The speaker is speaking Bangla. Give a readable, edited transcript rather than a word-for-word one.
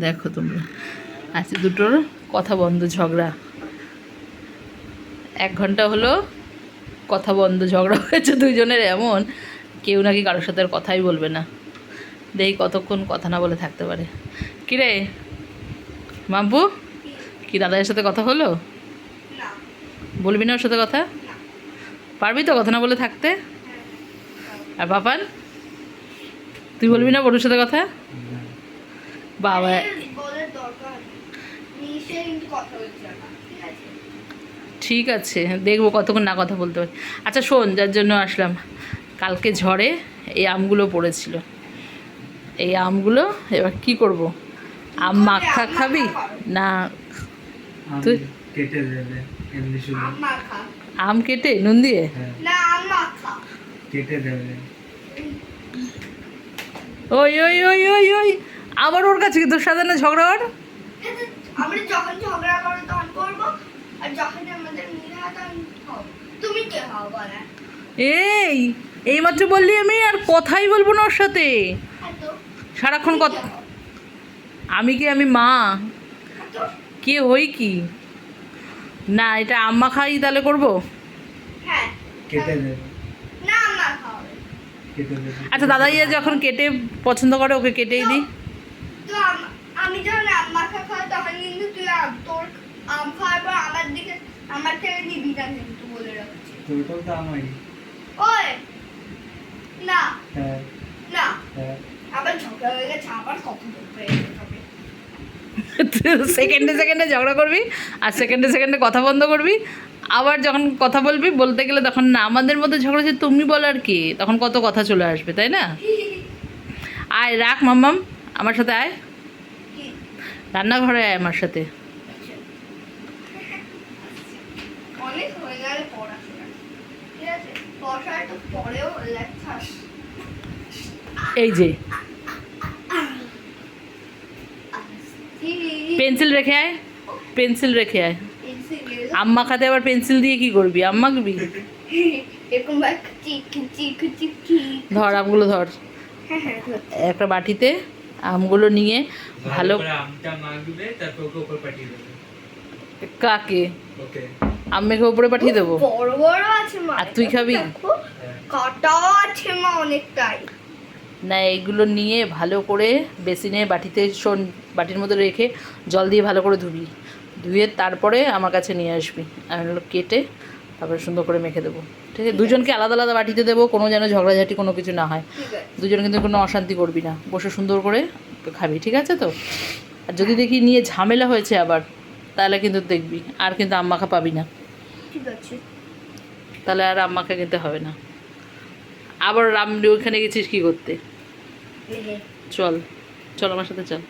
দেখো তোমরা আজকে দুটোর কথা বন্ধ ঝগড়া। 1 ঘন্টা হলো কথা বন্ধ, ঝগড়া হয়েছে দুইজনের এমন, কেউ নাকি কারোর সাথে আর কথাই বলবে না। দেখি কতক্ষণ কথা না বলে থাকতে পারে। কিরে মাম্পু, কি দাদার সাথে কথা হলো? বলবি না ওর সাথে কথা? পারবি তো কথা না বলে থাকতে? আর বাপান, তুই বলবি না বড়ুর সাথে কথা? বাবা ঠিক আছে, দেখবো কতক্ষণ না কথা বলতে পারি। আচ্ছা শোন, যার জন্য আসলাম, কালকে ঝড়ে এই আমগুলো পড়েছিল, এই আমগুলো এবার কি করব? আম মাখা খাবি না তুই? কেটে দেবে এমনি শুধু আম কেটে নুন দিয়ে? না আম মাখা কেটে দেবে। ওই ওই ওই ওই ওই আবার ওর কাছে কি তোর সাথে না ঝগড়া? ওর আমরা যখন ঝগড়া করব তখন করব, আর যখন আমাদের মিল হয় তখন হবে। তুমি কে হও বলা? এই মাত্র বললি আমি আর কথাই বলবো না ওর সাথে সারাক্ষণ কথা। আমি কি, আমি মা? কে হই কি? না এটা আম্মা খাই তাহলে করবো? হ্যাঁ কেটে দেবে না আম্মা খাবে। কেটে দেবে। আচ্ছা দাদাইয়া যখন কেটে পছন্দ করে ওকে কেটেই দিই। তো আমি যখন আম্মা খাই তখন কিন্তু তুই তোর আম খাওয়ার পর আমার দিকে আমার থেকে নিবি না, কিন্তু বলে রাখছি। তোরটাও তো আমারই। ওই না হ্যাঁ না হ্যাঁ আবার ঝগড়া হয়ে গেছে, আবার কত বলবে? সেকেন্ডে সেকেন্ডে ঝগড়া করবি আর সেকেন্ডে সেকেন্ডে কথা বন্ধ করবি। আবার যখন কথা বলবি বলতে গেলে তখন না আমাদের মধ্যে ঝগড়া হচ্ছে, তুমি বলার কি? তখন কত কথা চলে আসবে, তাই না? আয় রাখ মাম্মাম, আমার সাথে আয়, রান্নাঘরে আয় আমার সাথে। অনেক হয়ে গেল পড়াশোনা, ঠিক আছে? পড়াশোনা তো পরেও লেখা। এই যে পেন্সিল রেখে আয়, পেন্সিল রেখে আয়। আম্মা খাতে আবার পেন্সিল দিয়ে কি করবি? আম্মা খাবি? এরকম চিক চিক চিক ধর আমগুলো ধর, একটা বাটিতে আমগুলো নিয়ে ভালো করে আমটা মাখবে, তারপর ওকে উপর পাঠিয়ে দেবে। কাকে? ওকে আম মেখে উপরে পাঠিয়ে দেবো? বড় বড় আছে মা, আর তুই খাবি? কাটাও আছে মা অনেকটাই। না এইগুলো নিয়ে ভালো করে বেসিনে বাটিতে শোন, বাটির মধ্যে রেখে জল দিয়ে ভালো করে ধুবি, ধুয়ে তারপরে আমার কাছে নিয়ে আসবি, আমি হলো কেটে তারপরে সুন্দর করে মেখে দেবো। ঠিক আছে? দুজনকে আলাদা আলাদা বাটিতে দেবো, কোনো যেন ঝগড়াঝাটি কোনো কিছু না হয়। দুজন কিন্তু কোনো অশান্তি করবি না, বসে সুন্দর করে খাবি, ঠিক আছে তো? আর যদি দেখি নিয়ে ঝামেলা হয়েছে আবার, তাহলে কিন্তু দেখবি আর কিন্তু আম্মাখা পাবি না। ঠিক আছে, তাহলে আর আম্মাকে কিনতে হবে না। আবার ওইখানে গেছিস কী করতে? চল চল আমার সাথে চল।